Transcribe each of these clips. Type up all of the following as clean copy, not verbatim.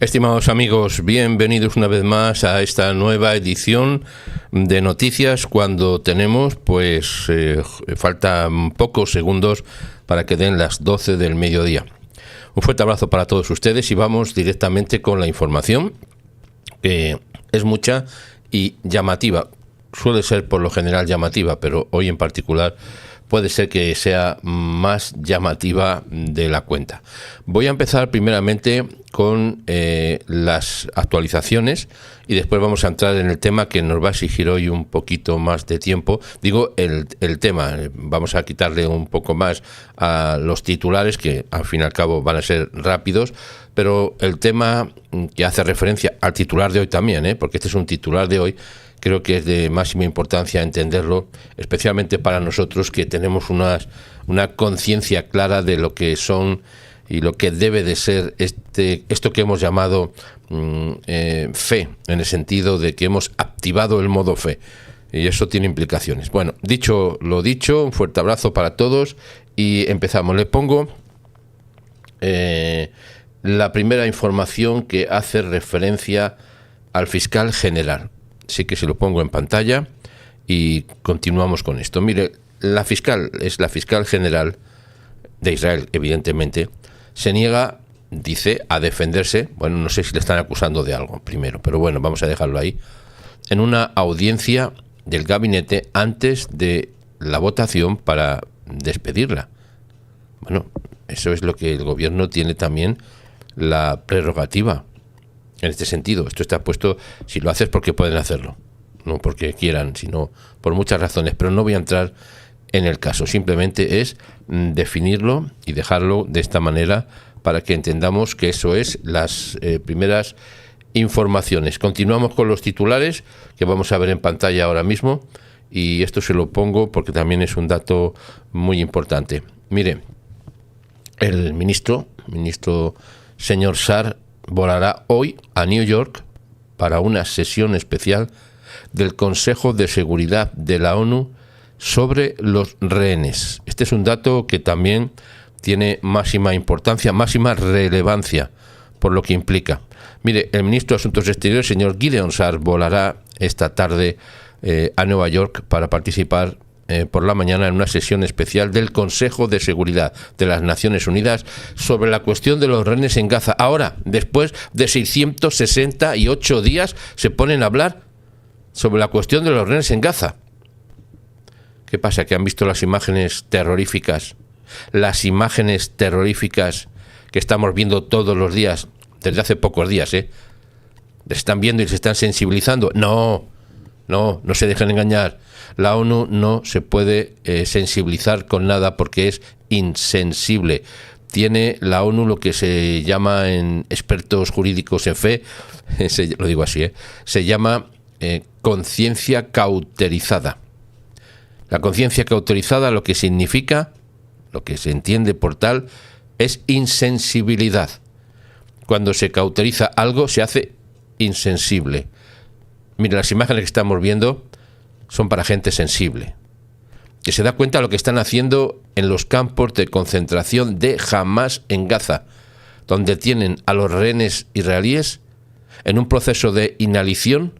Estimados amigos, bienvenidos una vez más a esta nueva edición de Noticias cuando tenemos, faltan pocos segundos para que den las 12 del mediodía. Un fuerte abrazo para todos ustedes y vamos directamente con la información, que es mucha y llamativa. Suele ser por lo general llamativa, pero hoy en particular puede ser que sea más llamativa de la cuenta. Voy a empezar primeramente con las actualizaciones y después vamos a entrar en el tema que nos va a exigir hoy un poquito más de tiempo. Digo, el tema, vamos a quitarle un poco más a los titulares, que al fin y al cabo van a ser rápidos, pero el tema que hace referencia al titular de hoy también, porque este es un titular de hoy, creo que es de máxima importancia entenderlo, especialmente para nosotros que tenemos una conciencia clara de lo que son y lo que debe de ser esto que hemos llamado fe, en el sentido de que hemos activado el modo fe. Y eso tiene implicaciones. Bueno, dicho lo dicho, un fuerte abrazo para todos y empezamos. Le pongo la primera información que hace referencia al fiscal general. Sí que se lo pongo en pantalla y continuamos con esto. Mire, la fiscal es la fiscal general de Israel, evidentemente. Se niega, dice, a defenderse. Bueno, no sé si le están acusando de algo primero, pero bueno, vamos a dejarlo ahí. En una audiencia del gabinete antes de la votación para despedirla. Bueno, eso es lo que el gobierno tiene también la prerrogativa. En este sentido, esto está puesto, si lo haces porque pueden hacerlo, no porque quieran, sino por muchas razones, pero no voy a entrar en el caso, simplemente es definirlo y dejarlo de esta manera para que entendamos que eso es las primeras informaciones. Continuamos con los titulares que vamos a ver en pantalla ahora mismo y esto se lo pongo porque también es un dato muy importante. Mire, el ministro señor Sar volará hoy a New York para una sesión especial del Consejo de Seguridad de la ONU sobre los rehenes. Este es un dato que también tiene máxima importancia, máxima relevancia por lo que implica. Mire, el ministro de Asuntos Exteriores, señor Gideon Sar, volará esta tarde a Nueva York para participar por la mañana en una sesión especial del Consejo de Seguridad de las Naciones Unidas sobre la cuestión de los rehenes en Gaza. Ahora, después de 668 días, se ponen a hablar sobre la cuestión de los rehenes en Gaza. ¿Qué pasa? ¿Que han visto las imágenes terroríficas? Las imágenes terroríficas que estamos viendo todos los días, desde hace pocos días, ¿Les están viendo y se están sensibilizando? No se dejen engañar. La ONU no se puede sensibilizar con nada porque es insensible. Tiene la ONU lo que se llama en expertos jurídicos en fe, lo digo así, se llama conciencia cauterizada. La conciencia cauterizada lo que significa, lo que se entiende por tal, es insensibilidad. Cuando se cauteriza algo se hace insensible. Mira, las imágenes que estamos viendo son para gente sensible, que se da cuenta de lo que están haciendo en los campos de concentración de Hamás en Gaza, donde tienen a los rehenes israelíes en un proceso de inhalición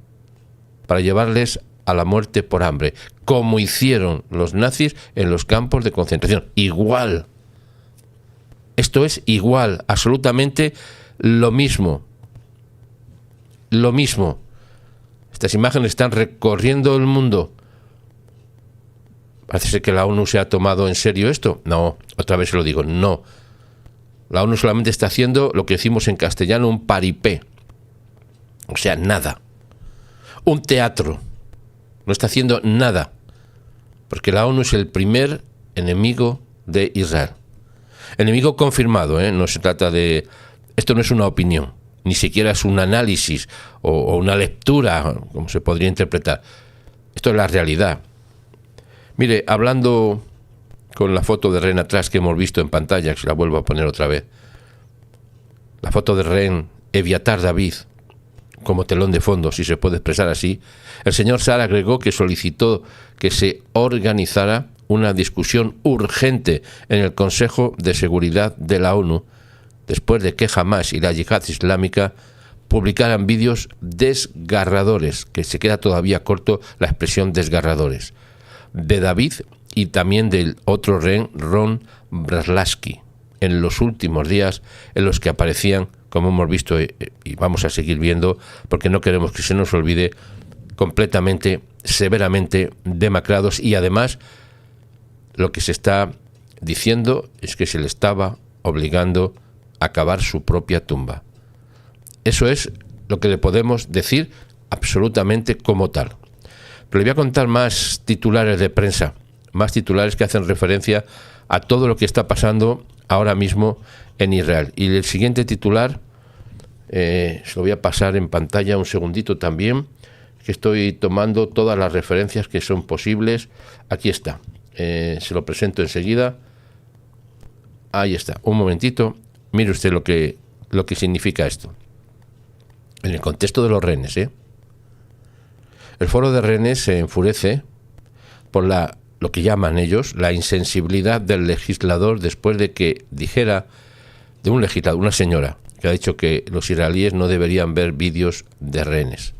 para llevarles a la muerte por hambre, como hicieron los nazis en los campos de concentración. Igual. Esto es igual, absolutamente lo mismo. Lo mismo. Estas imágenes están recorriendo el mundo. ¿Parece ser que la ONU se ha tomado en serio esto? No, otra vez se lo digo, no. La ONU solamente está haciendo lo que decimos en castellano, un paripé. O sea, nada. Un teatro. No está haciendo nada. Porque la ONU es el primer enemigo de Israel. Enemigo confirmado, No se trata de... Esto no es una opinión. Ni siquiera es un análisis o una lectura, como se podría interpretar. Esto es la realidad. Mire, hablando con la foto de rehén atrás que hemos visto en pantalla, que se la vuelvo a poner otra vez. La foto de rehén Eviatar David, como telón de fondo, si se puede expresar así. El señor Sar agregó que solicitó que se organizara una discusión urgente en el Consejo de Seguridad de la ONU después de que Hamás y la Yihad Islámica publicaran vídeos desgarradores, que se queda todavía corto la expresión desgarradores, de David y también del otro rehén, Ron Braslavsky, en los últimos días en los que aparecían, como hemos visto y vamos a seguir viendo, porque no queremos que se nos olvide, completamente, severamente demacrados, y además lo que se está diciendo es que se le estaba obligando a cavar su propia tumba. Eso es lo que le podemos decir absolutamente como tal. Pero le voy a contar más titulares de prensa, más titulares que hacen referencia a todo lo que está pasando ahora mismo en Israel. Y el siguiente titular, se lo voy a pasar en pantalla un segundito también, que estoy tomando todas las referencias que son posibles. Aquí está, se lo presento enseguida. Ahí está, un momentito. Mire usted lo que significa esto. En el contexto de los rehenes, el foro de rehenes se enfurece por lo que llaman ellos la insensibilidad del legislador después de que dijera de un legislador, una señora, que ha dicho que los israelíes no deberían ver vídeos de rehenes.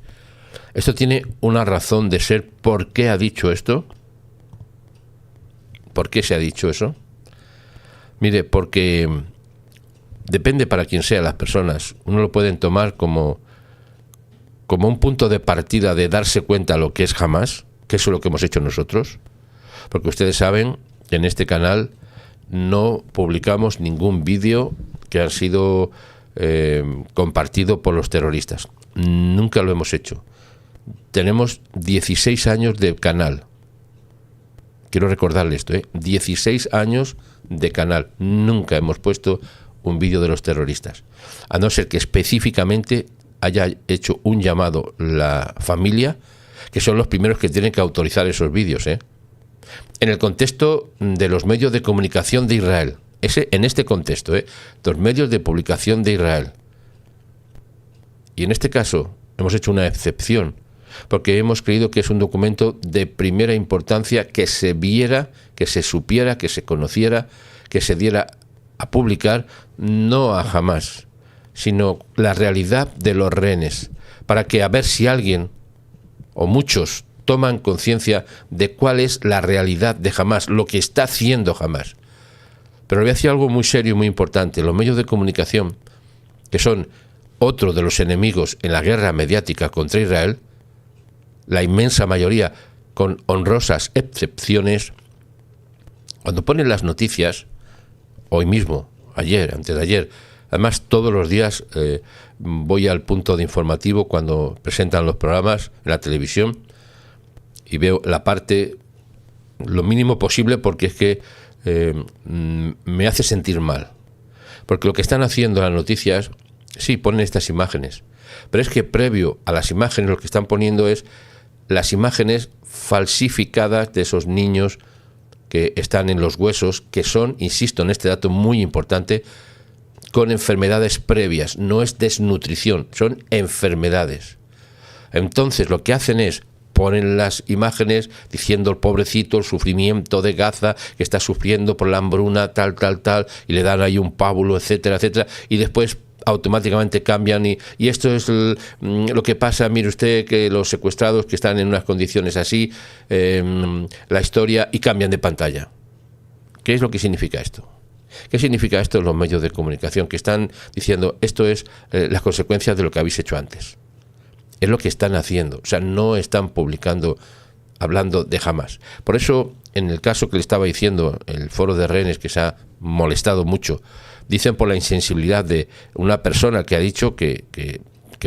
Esto tiene una razón de ser. ¿Por qué ha dicho esto? ¿Por qué se ha dicho eso? Mire, porque depende para quien sea las personas. Uno lo pueden tomar como un punto de partida de darse cuenta de lo que es Hamás, que eso es lo que hemos hecho nosotros, porque ustedes saben que en este canal no publicamos ningún vídeo que ha sido compartido por los terroristas. Nunca lo hemos hecho. Tenemos 16 años de canal. Quiero recordarle esto, 16 años de canal. Nunca hemos puesto un vídeo de los terroristas, a no ser que específicamente haya hecho un llamado la familia, que son los primeros que tienen que autorizar esos vídeos, En el contexto de los medios de comunicación de Israel, en este contexto, los medios de publicación de Israel. Y en este caso hemos hecho una excepción, porque hemos creído que es un documento de primera importancia que se viera, que se supiera, que se conociera, que se diera a publicar, no a Hamás, sino la realidad de los rehenes, para que a ver si alguien o muchos toman conciencia de cuál es la realidad de Hamás, lo que está haciendo Hamás. Pero le voy a decir algo muy serio y muy importante. Los medios de comunicación, que son otro de los enemigos en la guerra mediática contra Israel, la inmensa mayoría, con honrosas excepciones, cuando ponen las noticias, hoy mismo, ayer, antes de ayer, además todos los días voy al punto de informativo cuando presentan los programas en la televisión y veo la parte, lo mínimo posible, porque es que me hace sentir mal. Porque lo que están haciendo las noticias, sí, ponen estas imágenes, pero es que previo a las imágenes lo que están poniendo es las imágenes falsificadas de esos niños que están en los huesos, que son, insisto en este dato muy importante, con enfermedades previas. No es desnutrición, son enfermedades. Entonces lo que hacen es ponen las imágenes diciendo el pobrecito, el sufrimiento de Gaza, que está sufriendo por la hambruna, tal, y le dan ahí un pábulo, etcétera, y después automáticamente cambian y esto es lo que pasa. Mire usted que los secuestrados que están en unas condiciones así, la historia, y cambian de pantalla. ¿Qué es lo que significa esto? ¿Qué significa esto en los medios de comunicación que están diciendo esto es las consecuencias de lo que habéis hecho antes? Es lo que están haciendo, o sea, no están publicando, hablando de Hamás. Por eso, en el caso que le estaba diciendo, el foro de rehenes, que se ha molestado mucho, dicen por la insensibilidad de una persona que ha dicho que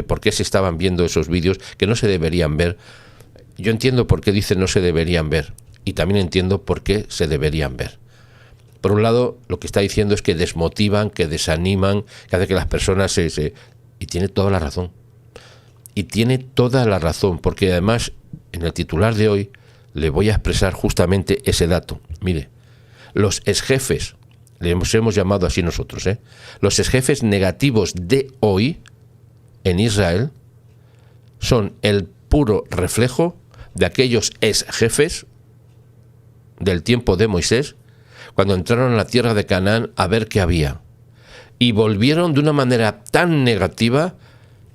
por qué se estaban viendo esos vídeos, que no se deberían ver. Yo entiendo por qué dicen no se deberían ver, y también entiendo por qué se deberían ver. Por un lado, lo que está diciendo es que desmotivan, que desaniman, que hace que las personas y tiene toda la razón. Y tiene toda la razón, porque además, en el titular de hoy, le voy a expresar justamente ese dato. Mire, los exjefes, le hemos llamado así nosotros, los exjefes negativos de hoy en Israel son el puro reflejo de aquellos exjefes del tiempo de Moisés, cuando entraron a la tierra de Canaán a ver qué había. y volvieron de una manera tan negativa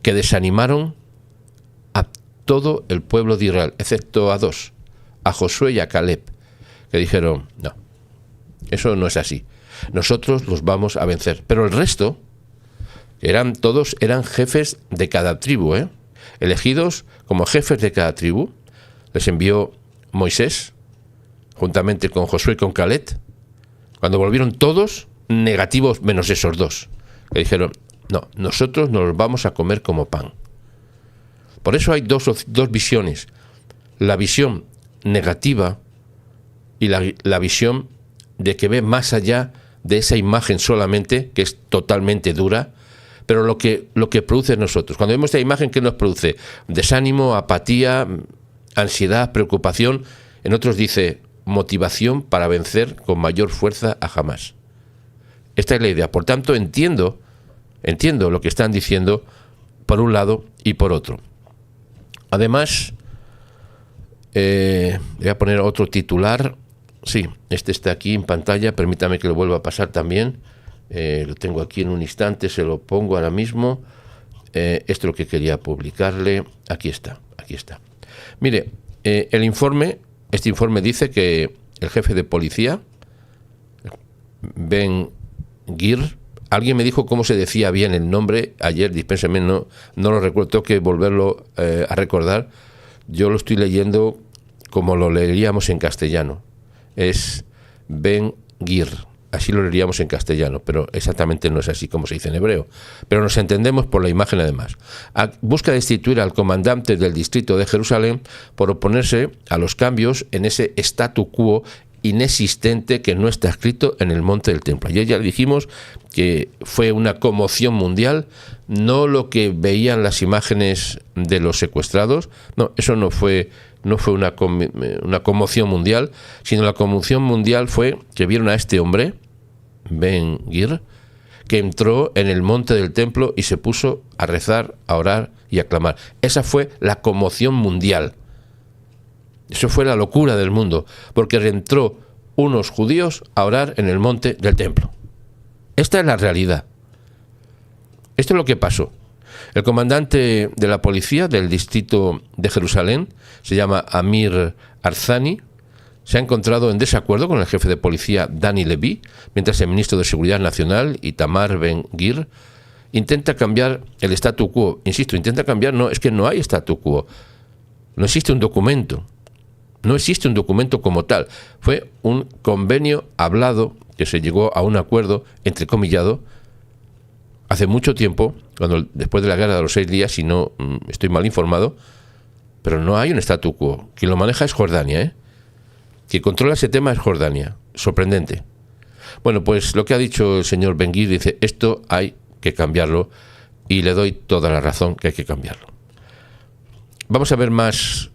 que desanimaron a todo el pueblo de Israel, excepto a dos, a Josué y a Caleb, que dijeron, no, eso no es así, nosotros los vamos a vencer. Pero el resto, todos eran jefes de cada tribu, elegidos como jefes de cada tribu, les envió Moisés, juntamente con Josué y con Caleb, cuando volvieron todos negativos menos esos dos, que dijeron, no, nosotros nos los vamos a comer como pan. Por eso hay dos visiones, la visión negativa y la visión de que ve más allá de esa imagen solamente, que es totalmente dura, pero lo que produce en nosotros. Cuando vemos esta imagen, ¿qué nos produce? Desánimo, apatía, ansiedad, preocupación. En otros dice, motivación para vencer con mayor fuerza a Hamás. Esta es la idea. Por tanto, entiendo lo que están diciendo por un lado y por otro. Además, voy a poner otro titular. Sí, este está aquí en pantalla. Permítame que lo vuelva a pasar también. Lo tengo aquí en un instante, se lo pongo ahora mismo. Esto es lo que quería publicarle. Aquí está. Mire, este informe dice que el jefe de policía, Ben Gvir, alguien me dijo cómo se decía bien el nombre ayer, dispénseme, no lo recuerdo, tengo que volverlo a recordar. Yo lo estoy leyendo como lo leeríamos en castellano. Es Ben Gvir, así lo leeríamos en castellano, pero exactamente no es así como se dice en hebreo. Pero nos entendemos por la imagen además. Busca destituir al comandante del distrito de Jerusalén por oponerse a los cambios en ese statu quo inexistente que no está escrito en el monte del templo. Ayer ya dijimos que fue una conmoción mundial, no lo que veían las imágenes de los secuestrados, no, eso no fue una conmoción mundial, sino la conmoción mundial fue que vieron a este hombre, Ben Gvir, que entró en el monte del templo y se puso a rezar, a orar y a clamar. Esa fue la conmoción mundial. Eso fue la locura del mundo, porque entró unos judíos a orar en el monte del templo. Esta es la realidad. Esto es lo que pasó. El comandante de la policía del distrito de Jerusalén, se llama Amir Arzani, se ha encontrado en desacuerdo con el jefe de policía Dani Levy, mientras el ministro de Seguridad Nacional, Itamar Ben Gvir, intenta cambiar el statu quo. Insisto, intenta cambiar, no, es que no hay statu quo. No existe un documento. No existe un documento como tal. Fue un convenio hablado que se llegó a un acuerdo, entrecomillado, hace mucho tiempo, después de la guerra de los 6 días, si no estoy mal informado, pero no hay un statu quo. Quien lo maneja es Jordania, Quien controla ese tema es Jordania. Sorprendente. Bueno, pues lo que ha dicho el señor Ben Gvir, dice, esto hay que cambiarlo, y le doy toda la razón que hay que cambiarlo. Vamos a ver más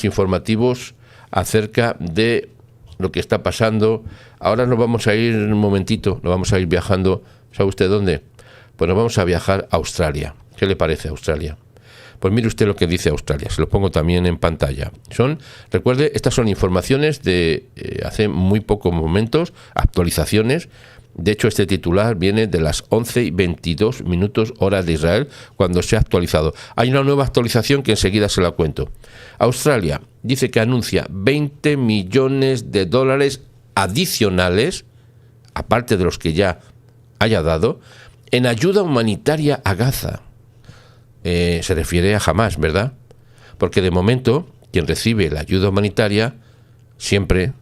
informativos acerca de lo que está pasando. Ahora nos vamos a ir en un momentito, nos vamos a ir viajando. ¿Sabe usted dónde? Pues nos vamos a viajar a Australia. ¿Qué le parece Australia? Pues mire usted lo que dice Australia, se lo pongo también en pantalla. Recuerde, estas son informaciones de hace muy pocos momentos, actualizaciones. De hecho, este titular viene de las 11:22 hora de Israel, cuando se ha actualizado. Hay una nueva actualización que enseguida se la cuento. Australia dice que anuncia $20 millones adicionales, aparte de los que ya haya dado, en ayuda humanitaria a Gaza. Se refiere a Hamás, ¿verdad? Porque de momento, quien recibe la ayuda humanitaria siempre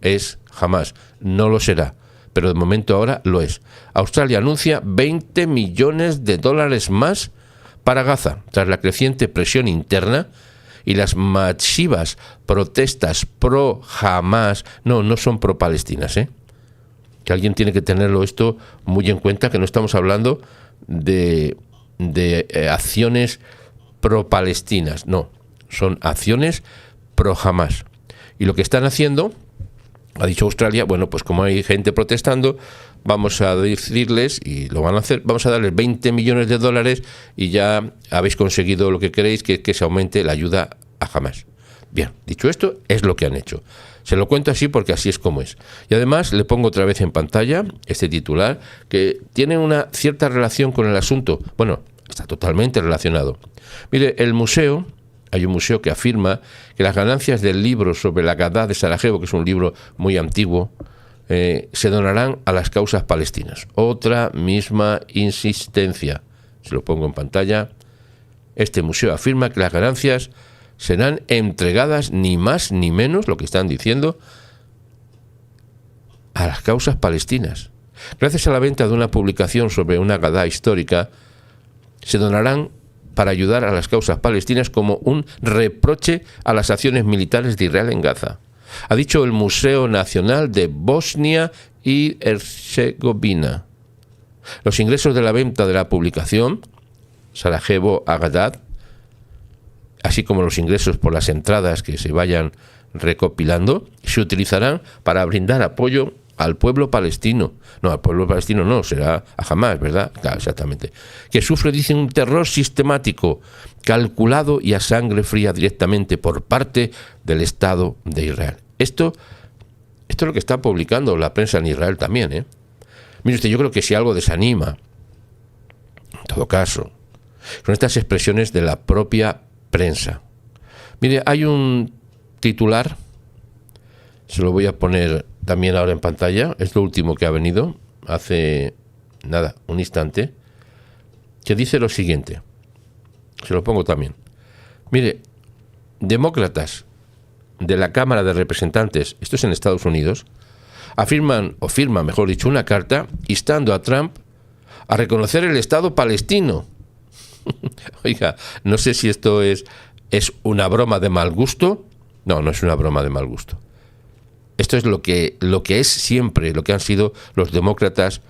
es Hamás. No lo será, pero de momento ahora lo es. Australia anuncia $20 millones más para Gaza, tras la creciente presión interna y las masivas protestas pro Hamás. No son pro palestinas, que alguien tiene que tenerlo esto muy en cuenta, que no estamos hablando de acciones pro-palestinas, no, son acciones pro-Hamás. Y lo que están haciendo, ha dicho Australia, bueno, pues como hay gente protestando, vamos a decirles, y lo van a hacer, vamos a darles $20 millones y ya habéis conseguido lo que queréis, que se aumente la ayuda a Hamás. Bien, dicho esto, es lo que han hecho. Se lo cuento así porque así es como es. Y además le pongo otra vez en pantalla este titular que tiene una cierta relación con el asunto. Bueno, está totalmente relacionado. Mire, hay un museo que afirma que las ganancias del libro sobre la Agadá de Sarajevo, que es un libro muy antiguo, se donarán a las causas palestinas. Otra misma insistencia. Se lo pongo en pantalla. Este museo afirma que las ganancias serán entregadas ni más ni menos, lo que están diciendo, a las causas palestinas. Gracias a la venta de una publicación sobre una Agadá histórica, se donarán para ayudar a las causas palestinas como un reproche a las acciones militares de Israel en Gaza. Ha dicho el Museo Nacional de Bosnia y Herzegovina. Los ingresos de la venta de la publicación, Sarajevo Agadá, así como los ingresos por las entradas que se vayan recopilando, se utilizarán para brindar apoyo al pueblo palestino. No, al pueblo palestino no, será a Hamás, ¿verdad? Claro, exactamente. Que sufre, dicen, un terror sistemático, calculado y a sangre fría directamente por parte del Estado de Israel. Esto es lo que está publicando la prensa en Israel también, ¿eh? Mire usted, yo creo que si algo desanima, en todo caso, son estas expresiones de la propia prensa. Mire, hay un titular, se lo voy a poner también ahora en pantalla, es lo último que ha venido hace nada, un instante, que dice lo siguiente, se lo pongo también. Mire, demócratas de la Cámara de Representantes, esto es en Estados Unidos, firman, mejor dicho, una carta instando a Trump a reconocer el Estado palestino. Oiga, no sé si esto es una broma de mal gusto. No, no es una broma de mal gusto. Esto es lo que es siempre, lo que han sido los demócratas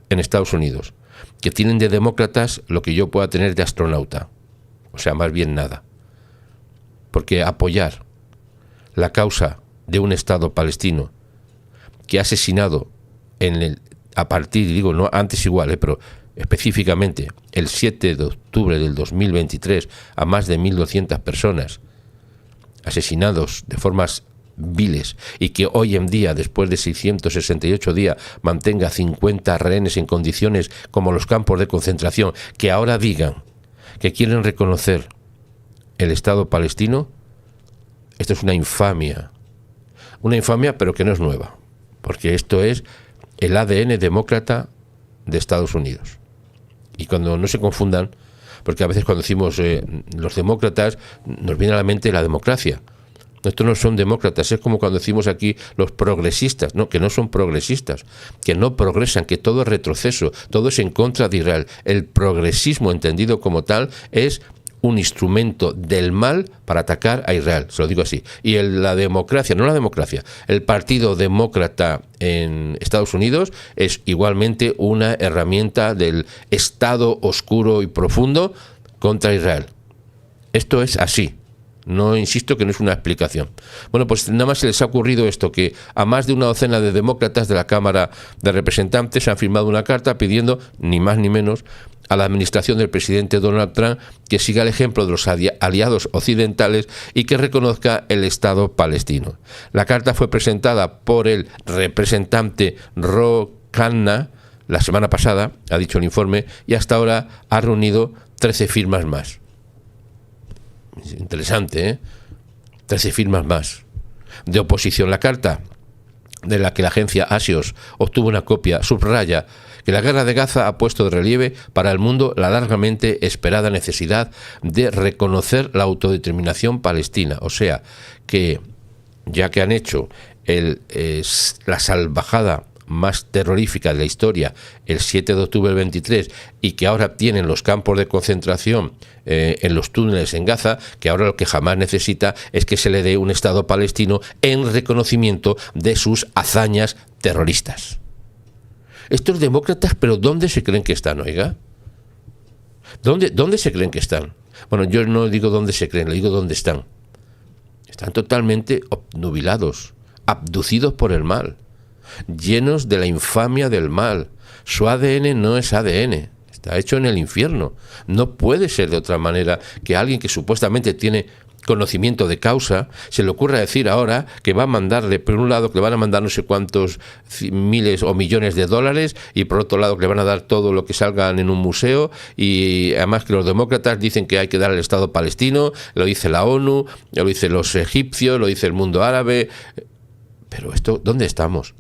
en Estados Unidos, que tienen de demócratas lo que yo pueda tener de astronauta. O sea, más bien nada. Porque apoyar la causa de un Estado palestino que ha asesinado a partir, digo, no antes igual, pero específicamente el 7 de octubre del 2023 a más de 1.200 personas asesinados de formas viles, y que hoy en día, después de 668 días, mantenga 50 rehenes en condiciones como los campos de concentración, que ahora digan que quieren reconocer el Estado palestino, esto es una infamia, pero que no es nueva, porque esto es el ADN demócrata de Estados Unidos. Y cuando no se confundan, porque a veces cuando decimos los demócratas, nos viene a la mente la democracia. Estos no son demócratas, es como cuando decimos aquí los progresistas, no, que no son progresistas, que no progresan, que todo es retroceso, todo es en contra de Israel. El progresismo, entendido como tal, es un instrumento del mal para atacar a Israel, se lo digo así. Y la democracia, no la democracia, el Partido Demócrata en Estados Unidos es igualmente una herramienta del Estado oscuro y profundo contra Israel. Esto es así. No, insisto que no es una explicación. Bueno, pues nada más se les ha ocurrido esto, que a más de una docena de demócratas de la Cámara de Representantes han firmado una carta pidiendo, ni más ni menos, a la administración del presidente Donald Trump que siga el ejemplo de los aliados occidentales y que reconozca el Estado palestino. La carta fue presentada por el representante Ro Khanna la semana pasada, ha dicho el informe, y hasta ahora ha reunido 13 firmas más. Interesante, ¿eh? 13 firmas más de oposición. La carta, de la que la agencia Axios obtuvo una copia, subraya que la guerra de Gaza ha puesto de relieve para el mundo la largamente esperada necesidad de reconocer la autodeterminación palestina. O sea, que ya que han hecho la salvajada más terrorífica de la historia el 7 de octubre del 23 y que ahora tienen los campos de concentración en los túneles en Gaza, que ahora lo que jamás necesita es que se le dé un Estado palestino en reconocimiento de sus hazañas terroristas. Estos demócratas, ¿pero dónde se creen que están, oiga? ¿Dónde se creen que están? Bueno, yo no digo dónde se creen, le digo dónde están. Están totalmente obnubilados, abducidos por el mal, llenos de la infamia del mal. Su ADN no es ADN, está hecho en el infierno. No puede ser de otra manera que alguien que supuestamente tiene conocimiento de causa, se le ocurra decir ahora que va a mandarle, por un lado, que le van a mandar no sé cuántos miles o millones de dólares, y por otro lado que le van a dar todo lo que salgan en un museo, y además que los demócratas dicen que hay que dar al Estado palestino, lo dice la ONU, lo dicen los egipcios, lo dice el mundo árabe. Pero esto, ¿dónde estamos?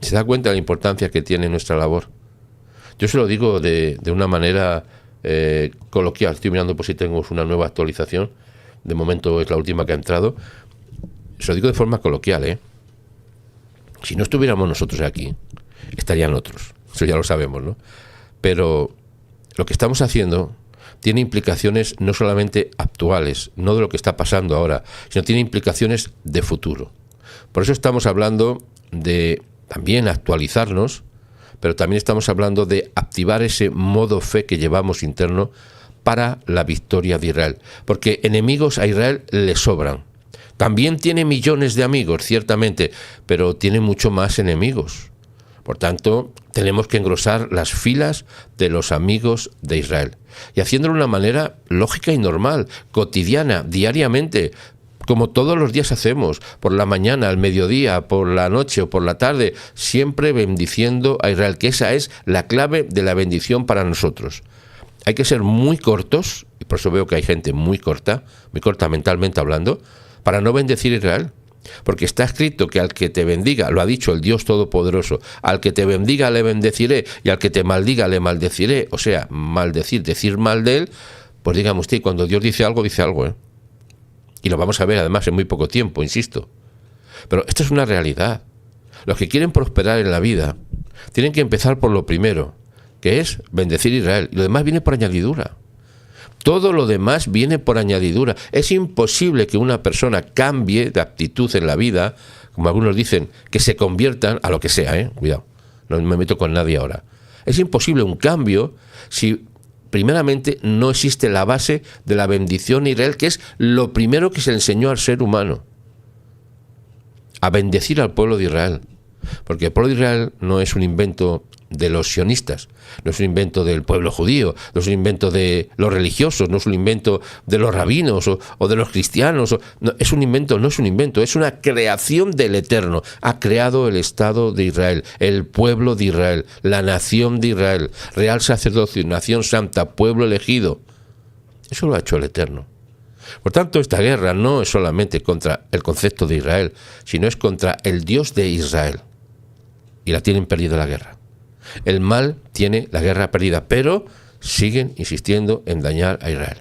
¿Se da cuenta de la importancia que tiene nuestra labor? Yo se lo digo de una manera coloquial. Estoy mirando por si tengo una nueva actualización. De momento es la última que ha entrado. Se lo digo de forma coloquial, ¿eh? Si no estuviéramos nosotros aquí, estarían otros. Eso ya lo sabemos, ¿no? Pero lo que estamos haciendo tiene implicaciones no solamente actuales, no de lo que está pasando ahora, sino tiene implicaciones de futuro. Por eso estamos hablando de también actualizarnos, pero también estamos hablando de activar ese modo fe que llevamos interno para la victoria de Israel. Porque enemigos a Israel le sobran. También tiene millones de amigos, ciertamente, pero tiene mucho más enemigos. Por tanto, tenemos que engrosar las filas de los amigos de Israel. Y haciéndolo de una manera lógica y normal, cotidiana, diariamente, como todos los días hacemos, por la mañana, al mediodía, por la noche o por la tarde, siempre bendiciendo a Israel, que esa es la clave de la bendición para nosotros. Hay que ser muy cortos, y por eso veo que hay gente muy corta mentalmente hablando, para no bendecir a Israel. Porque está escrito que al que te bendiga, lo ha dicho el Dios Todopoderoso, al que te bendiga le bendeciré y al que te maldiga le maldeciré. O sea, maldecir, decir mal de él, pues dígame usted, cuando Dios dice algo, ¿eh? Y lo vamos a ver además en muy poco tiempo, insisto. Pero esto es una realidad. Los que quieren prosperar en la vida tienen que empezar por lo primero, que es bendecir a Israel. Y lo demás viene por añadidura. Todo lo demás viene por añadidura. Es imposible que una persona cambie de actitud en la vida, como algunos dicen, que se conviertan a lo que sea, cuidado, no me meto con nadie ahora. Es imposible un cambio si primeramente no existe la base de la bendición a Israel, que es lo primero que se le enseñó al ser humano, a bendecir al pueblo de Israel. Porque el pueblo de Israel no es un invento de los sionistas, no es un invento del pueblo judío, no es un invento de los religiosos, no es un invento de los rabinos o de los cristianos. No, es un invento, no es un invento, es una creación del Eterno. Ha creado el Estado de Israel, el pueblo de Israel, la nación de Israel, real sacerdocio, nación santa, pueblo elegido. Eso lo ha hecho el Eterno. Por tanto, esta guerra no es solamente contra el concepto de Israel, sino es contra el Dios de Israel. Y la tienen perdida la guerra. El mal tiene la guerra perdida, pero siguen insistiendo en dañar a Israel.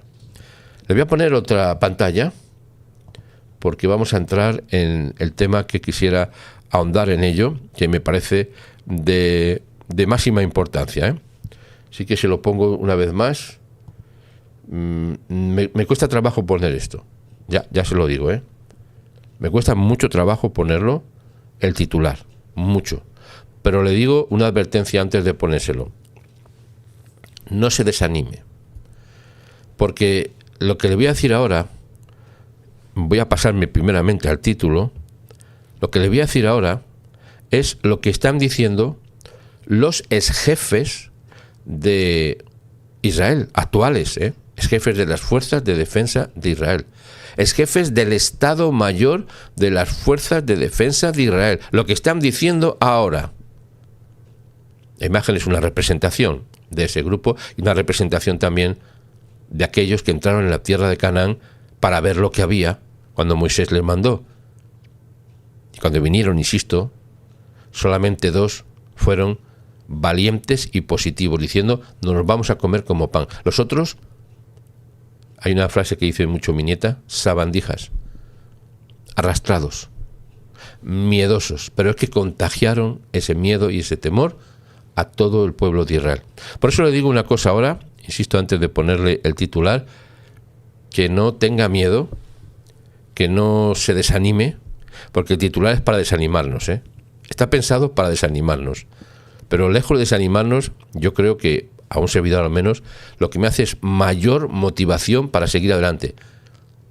Le voy a poner otra pantalla porque vamos a entrar en el tema que quisiera ahondar en ello, que me parece de máxima importancia. Así que se lo pongo una vez más. Me cuesta trabajo poner esto, ya se lo digo. Me cuesta mucho trabajo ponerlo, el titular, mucho. Pero le digo una advertencia antes de ponérselo. No se desanime. Porque lo que le voy a decir ahora, voy a pasarme primeramente al título, lo que le voy a decir ahora es lo que están diciendo los exjefes de Israel, actuales, exjefes de las fuerzas de defensa de Israel, exjefes del Estado Mayor de las fuerzas de defensa de Israel, lo que están diciendo ahora. La imagen es una representación de ese grupo y una representación también de aquellos que entraron en la tierra de Canaán para ver lo que había cuando Moisés les mandó. Y cuando vinieron, insisto, solamente 2 fueron valientes y positivos, diciendo, no nos vamos a comer como pan. Los otros, hay una frase que dice mucho mi nieta, sabandijas, arrastrados, miedosos, pero es que contagiaron ese miedo y ese temor a todo el pueblo de Israel. Por eso le digo una cosa ahora, insisto antes de ponerle el titular, que no tenga miedo, que no se desanime, porque el titular es para desanimarnos, Está pensado para desanimarnos, pero lejos de desanimarnos, yo creo que, a un servidor al menos, lo que me hace es mayor motivación para seguir adelante,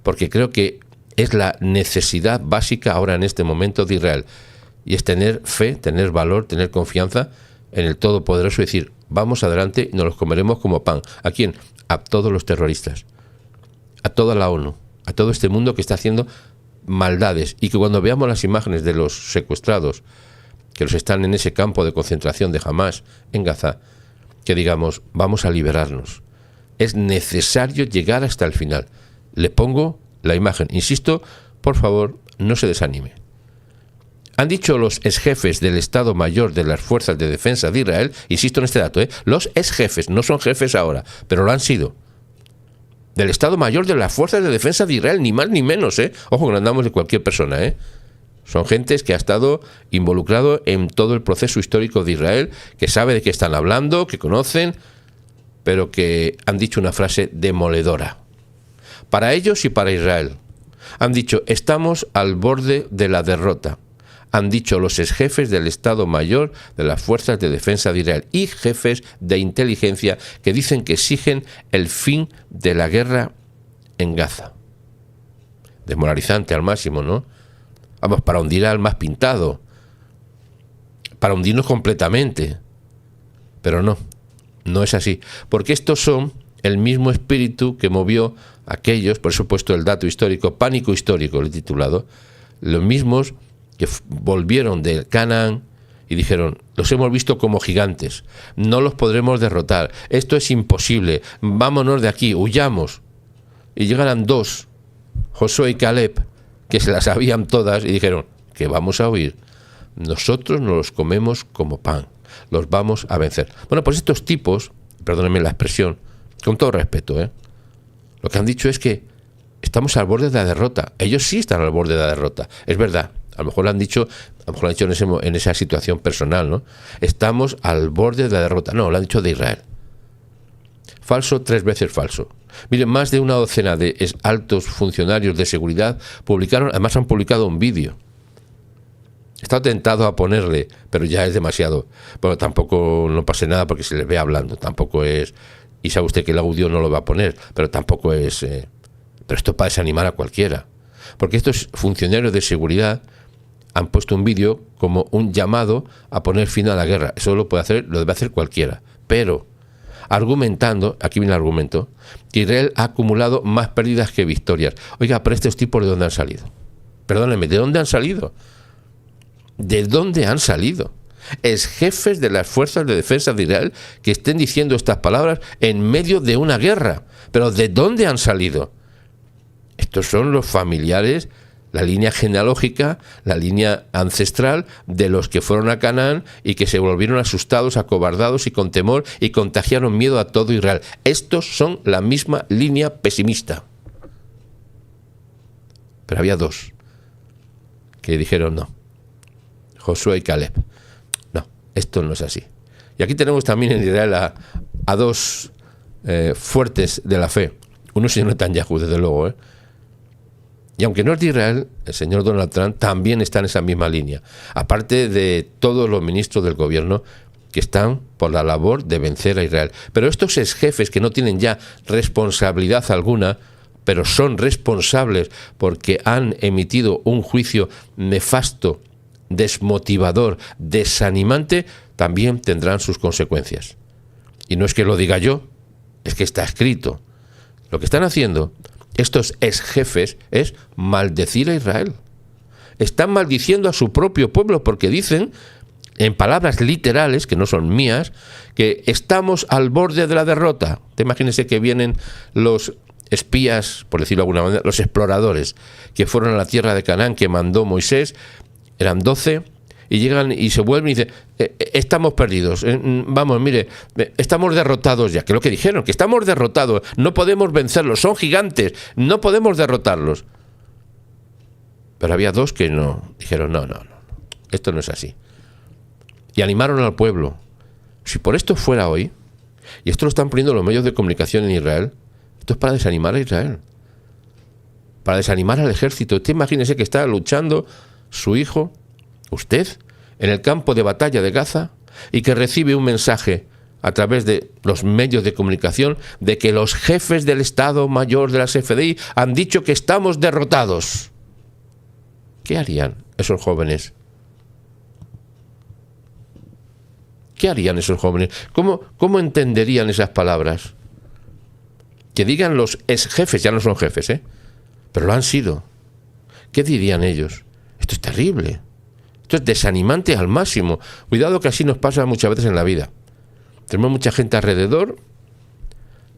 porque creo que es la necesidad básica ahora en este momento de Israel, y es tener fe, tener valor, tener confianza en el Todopoderoso y decir, vamos adelante y nos los comeremos como pan. ¿A quién? A todos los terroristas, a toda la ONU, a todo este mundo que está haciendo maldades, y que cuando veamos las imágenes de los secuestrados que los están en ese campo de concentración de Hamás en Gaza, que digamos, vamos a liberarnos. Es necesario llegar hasta el final. Le pongo la imagen. Insisto, por favor, no se desanime. Han dicho los exjefes del Estado Mayor de las Fuerzas de Defensa de Israel, insisto en este dato, los exjefes, no son jefes ahora, pero lo han sido, del Estado Mayor de las Fuerzas de Defensa de Israel, ni más ni menos, ojo, que no andamos de cualquier persona, Son gentes que ha estado involucrado en todo el proceso histórico de Israel, que sabe de qué están hablando, que conocen, pero que han dicho una frase demoledora. Para ellos y para Israel. Han dicho, estamos al borde de la derrota. Han dicho los exjefes del Estado Mayor de las Fuerzas de Defensa de Israel y jefes de inteligencia que dicen que exigen el fin de la guerra en Gaza. Desmoralizante al máximo, ¿no? Vamos, para hundir al más pintado, para hundirnos completamente. Pero no, no es así. Porque estos son el mismo espíritu que movió a aquellos, por eso he puesto el dato histórico, pánico histórico, lo he titulado, los mismos que volvieron de Canaán y dijeron, los hemos visto como gigantes, no los podremos derrotar, esto es imposible, vámonos de aquí, huyamos. Y llegaron dos, Josué y Caleb, que se las sabían todas y dijeron, que vamos a huir, nosotros nos los comemos como pan, los vamos a vencer. Bueno, pues estos tipos, perdónenme la expresión, con todo respeto, lo que han dicho es que estamos al borde de la derrota. Ellos sí están al borde de la derrota, es verdad. A lo mejor lo han dicho en esa situación personal, ¿no? Estamos al borde de la derrota. No, lo han dicho de Israel. Falso, 3 veces falso. Miren, más de una docena de altos funcionarios de seguridad además han publicado un vídeo. He estado tentado a ponerle, pero ya es demasiado. Bueno, tampoco no pase nada porque se les ve hablando. Tampoco es... Y sabe usted que el audio no lo va a poner, pero tampoco es... Pero esto para desanimar a cualquiera. Porque estos funcionarios de seguridad han puesto un vídeo como un llamado a poner fin a la guerra. Eso lo debe hacer cualquiera. Pero argumentando, aquí viene el argumento, que Israel ha acumulado más pérdidas que victorias. Oiga, pero estos tipos, ¿de dónde han salido? Perdónenme, ¿de dónde han salido? ¿De dónde han salido? Es jefes de las fuerzas de defensa de Israel que estén diciendo estas palabras en medio de una guerra. ¿Pero de dónde han salido? Estos son los familiares, la línea genealógica, la línea ancestral de los que fueron a Canaán y que se volvieron asustados, acobardados y con temor y contagiaron miedo a todo Israel. Estos son la misma línea pesimista. Pero había dos que dijeron no. Josué y Caleb. No, esto no es así. Y aquí tenemos también en Israel a dos fuertes de la fe. Uno es el señor Netanyahu, desde luego, Y aunque no es de Israel, el señor Donald Trump también está en esa misma línea. Aparte de todos los ministros del gobierno que están por la labor de vencer a Israel. Pero estos exjefes que no tienen ya responsabilidad alguna, pero son responsables porque han emitido un juicio nefasto, desmotivador, desanimante, también tendrán sus consecuencias. Y no es que lo diga yo, es que está escrito. Lo que están haciendo estos exjefes es maldecir a Israel. Están maldiciendo a su propio pueblo porque dicen, en palabras literales, que no son mías, que estamos al borde de la derrota. Te imagínense que vienen los espías, por decirlo de alguna manera, los exploradores, que fueron a la tierra de Canaán que mandó Moisés, eran 12, y llegan y se vuelven y dicen, estamos perdidos, vamos, mire, estamos derrotados ya, que es lo que dijeron, que estamos derrotados, no podemos vencerlos, son gigantes, no podemos derrotarlos. Pero había dos que no, dijeron, no, esto no es así. Y animaron al pueblo. Si por esto fuera hoy, y esto lo están poniendo los medios de comunicación en Israel, esto es para desanimar a Israel, para desanimar al ejército. Usted imagínese que está luchando su hijo, usted, en el campo de batalla de Gaza, y que recibe un mensaje a través de los medios de comunicación de que los jefes del Estado Mayor de las FDI han dicho que estamos derrotados. ¿Qué harían esos jóvenes? ¿Qué harían esos jóvenes? ¿Cómo entenderían esas palabras? Que digan los ex jefes, ya no son jefes, pero lo han sido. ¿Qué dirían ellos? Esto es terrible. Esto es desanimante al máximo. Cuidado, que así nos pasa muchas veces en la vida. Tenemos mucha gente alrededor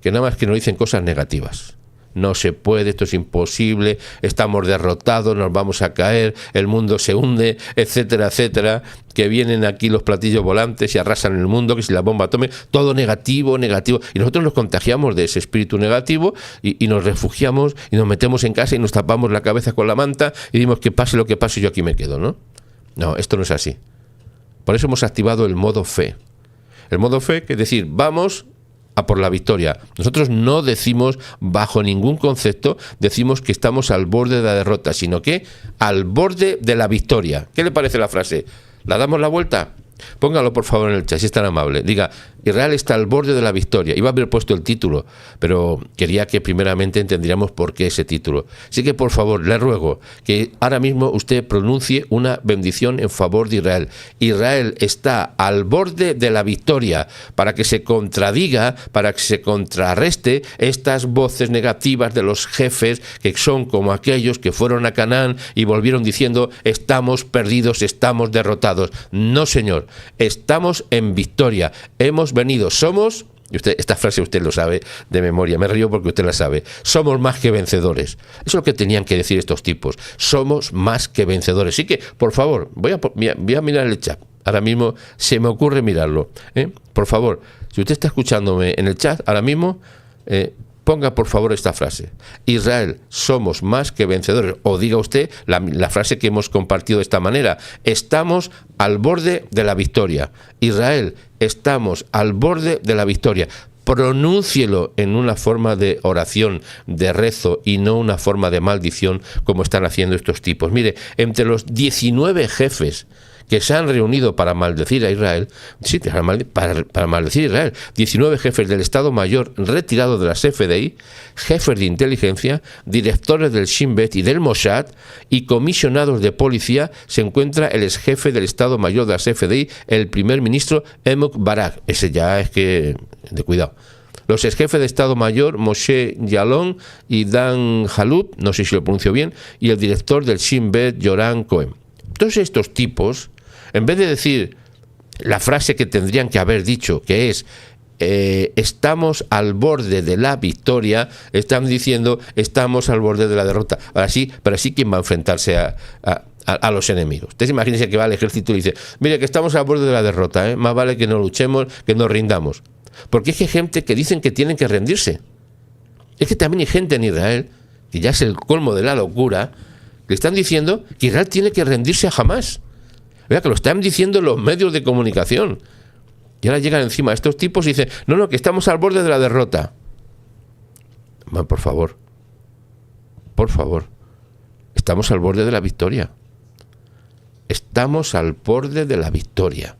que nada más que nos dicen cosas negativas. No se puede, esto es imposible, estamos derrotados, nos vamos a caer, el mundo se hunde, etcétera, etcétera, que vienen aquí los platillos volantes y arrasan el mundo, que si la bomba atómica, todo negativo, negativo. Y nosotros nos contagiamos de ese espíritu negativo y nos refugiamos y nos metemos en casa y nos tapamos la cabeza con la manta y decimos que pase lo que pase, yo aquí me quedo, ¿no? No, esto no es así. Por eso hemos activado el modo fe. El modo fe, que es decir, vamos a por la victoria. Nosotros no decimos, bajo ningún concepto, decimos que estamos al borde de la derrota, sino que al borde de la victoria. ¿Qué le parece la frase? ¿La damos la vuelta? Póngalo por favor en el chat, si es tan amable. Diga, Israel está al borde de la victoria. Iba a haber puesto el título, pero quería que primeramente entendiéramos por qué ese título. Así que por favor, le ruego que ahora mismo usted pronuncie una bendición en favor de Israel. Israel está al borde de la victoria, para que se contradiga, para que se contrarreste estas voces negativas de los jefes, que son como aquellos que fueron a Canaán y volvieron diciendo, estamos perdidos, estamos derrotados. No, señor. Estamos en victoria, hemos venido, somos, y usted, esta frase usted lo sabe de memoria, me río porque usted la sabe, somos más que vencedores. Eso es lo que tenían que decir estos tipos, somos más que vencedores. Así que, por favor, voy a mirar el chat, ahora mismo se me ocurre mirarlo, por favor, si usted está escuchándome en el chat ahora mismo, ponga por favor esta frase, Israel, somos más que vencedores, o diga usted la frase que hemos compartido de esta manera, estamos al borde de la victoria. Israel, estamos al borde de la victoria. Pronúncielo en una forma de oración, de rezo, y no una forma de maldición como están haciendo estos tipos. Mire, entre los 19 jefes que se han reunido para maldecir a Israel, sí, para maldecir a Israel, 19 jefes del Estado Mayor retirados de las FDI, jefes de inteligencia, directores del Shin Bet y del Mossad y comisionados de policía, se encuentra el ex jefe del Estado Mayor de las FDI, el primer ministro Ehud Barak. Ese ya es que, de cuidado. Los ex jefes de Estado Mayor, Moshe Yalon y Dan Halub, no sé si lo pronuncio bien, y el director del Shin Bet, Yoram Cohen. Todos estos tipos, en vez de decir la frase que tendrían que haber dicho, que es estamos al borde de la victoria, están diciendo estamos al borde de la derrota. Ahora sí, pero sí, ¿quién va a enfrentarse a los enemigos? Ustedes imagínense que va al ejército y dice, mire que estamos al borde de la derrota, más vale que no luchemos, que nos rindamos. Porque es que hay gente que dicen que tienen que rendirse. Es que también hay gente en Israel, que ya es el colmo de la locura, que están diciendo que Israel tiene que rendirse a Hamás. Vea, que lo están diciendo los medios de comunicación. Y ahora llegan encima estos tipos y dicen, no, que estamos al borde de la derrota. Man, por favor, estamos al borde de la victoria. Estamos al borde de la victoria.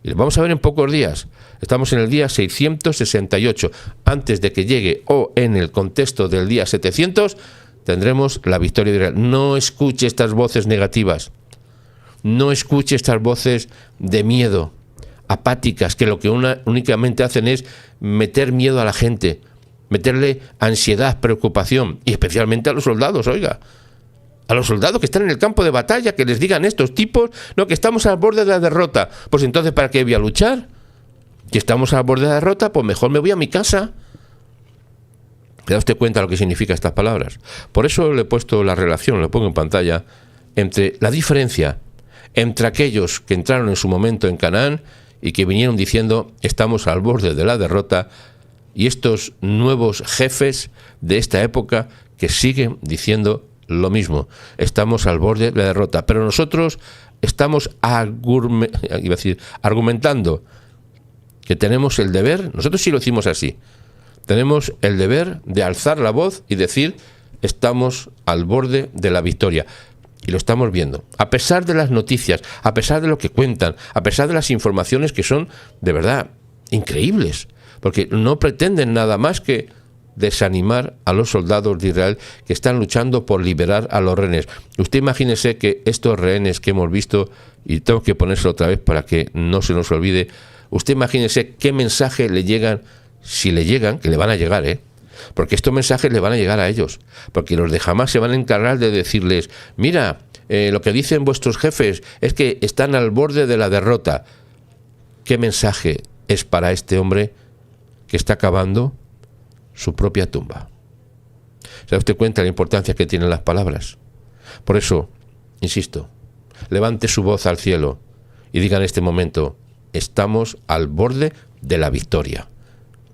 Y lo vamos a ver en pocos días. Estamos en el día 668. Antes de que llegue, o en el contexto del día 700, tendremos la victoria de Israel. No escuche estas voces negativas. No escuche estas voces de miedo, apáticas, que lo que únicamente hacen es meter miedo a la gente, meterle ansiedad, preocupación, y especialmente a los soldados, oiga. A los soldados que están en el campo de batalla, que les digan estos tipos, no, que estamos al borde de la derrota. Pues entonces, ¿para qué voy a luchar? Si estamos al borde de la derrota, pues mejor me voy a mi casa. ¿Le da usted cuenta de lo que significan estas palabras? Por eso le he puesto la relación, lo pongo en pantalla, entre la diferencia entre aquellos que entraron en su momento en Canaán y que vinieron diciendo estamos al borde de la derrota, y estos nuevos jefes de esta época que siguen diciendo lo mismo, estamos al borde de la derrota. Pero nosotros estamos argumentando que tenemos el deber, nosotros sí lo hicimos así, tenemos el deber de alzar la voz y decir estamos al borde de la victoria. Y lo estamos viendo, a pesar de las noticias, a pesar de lo que cuentan, a pesar de las informaciones que son de verdad increíbles, porque no pretenden nada más que desanimar a los soldados de Israel que están luchando por liberar a los rehenes. Usted imagínese que estos rehenes que hemos visto, y tengo que ponérselo otra vez para que no se nos olvide, usted imagínese qué mensaje le llegan, si le llegan, que le van a llegar, porque estos mensajes le van a llegar a ellos, porque los de Hamás se van a encargar de decirles, mira, lo que dicen vuestros jefes es que están al borde de la derrota. ¿Qué mensaje es para este hombre que está cavando su propia tumba? ¿Se da usted cuenta de la importancia que tienen las palabras? Por eso, insisto, levante su voz al cielo y diga en este momento, estamos al borde de la victoria.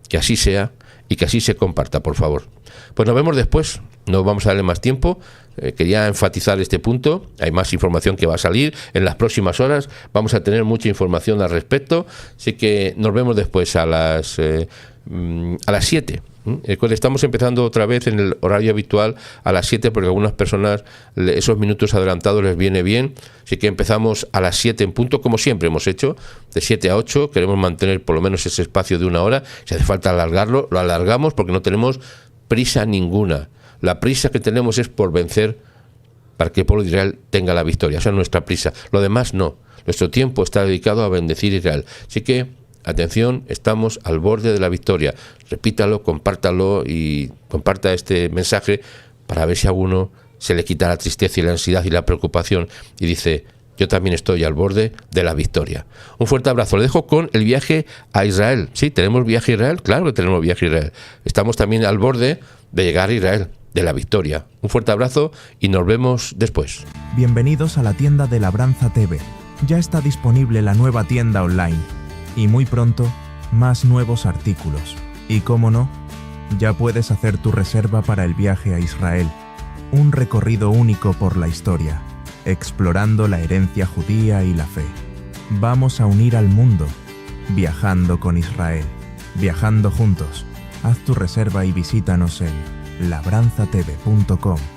Que así sea y que así se comparta, por favor. Pues nos vemos después, no vamos a darle más tiempo. Quería enfatizar este punto, hay más información que va a salir en las próximas horas, vamos a tener mucha información al respecto, así que nos vemos después a las 7. Estamos empezando otra vez en el horario habitual a las 7 porque a algunas personas esos minutos adelantados les viene bien, así que empezamos a las 7 en punto, como siempre hemos hecho, de 7 a 8, queremos mantener por lo menos ese espacio de 1 hora, si hace falta alargarlo, lo alargamos porque no tenemos prisa ninguna. La prisa que tenemos es por vencer para que el pueblo de Israel tenga la victoria. Esa es nuestra prisa. Lo demás no. Nuestro tiempo está dedicado a bendecir a Israel. Así que, atención, estamos al borde de la victoria. Repítalo, compártalo y comparta este mensaje para ver si a alguno se le quita la tristeza y la ansiedad y la preocupación y dice, yo también estoy al borde de la victoria. Un fuerte abrazo. Le dejo con el viaje a Israel. Sí, ¿tenemos viaje a Israel? Claro que tenemos viaje a Israel. Estamos también al borde de llegar a Israel, de la victoria. Un fuerte abrazo y nos vemos después. Bienvenidos a la tienda de Labranza TV. Ya está disponible la nueva tienda online. Y muy pronto, más nuevos artículos. Y cómo no, ya puedes hacer tu reserva para el viaje a Israel. Un recorrido único por la historia, explorando la herencia judía y la fe. Vamos a unir al mundo, viajando con Israel, viajando juntos. Haz tu reserva y visítanos en labranzatv.com.